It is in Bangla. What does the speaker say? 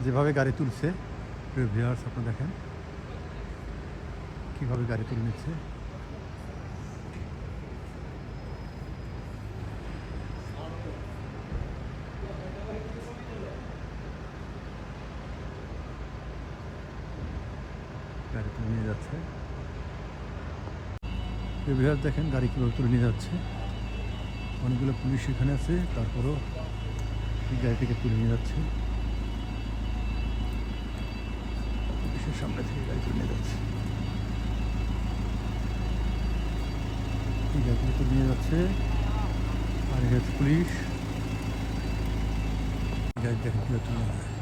যেভাবে গাড়ি তুলছে ভিউয়ার্স, আপনারা দেখেন কীভাবে গাড়ি তুলে নিচ্ছে। গাড়ি তুলে নিয়ে যাচ্ছে। ভিউয়ার্স দেখেন গাড়ি কীভাবে তুলে নিয়ে যাচ্ছে। অনেকগুলো পুলিশ এখানে আছে, তারপরও গাড়িটিকে তুলে নিয়ে যাচ্ছে। পুলিশের সামনে থেকে গাড়ি তুলে নিয়ে যাচ্ছে। গাড়িটিকে তুলে নিয়ে যাচ্ছে। আর হচ্ছে পুলিশ। গাড়ি দেখেন কীভাবে তুলে নেয়।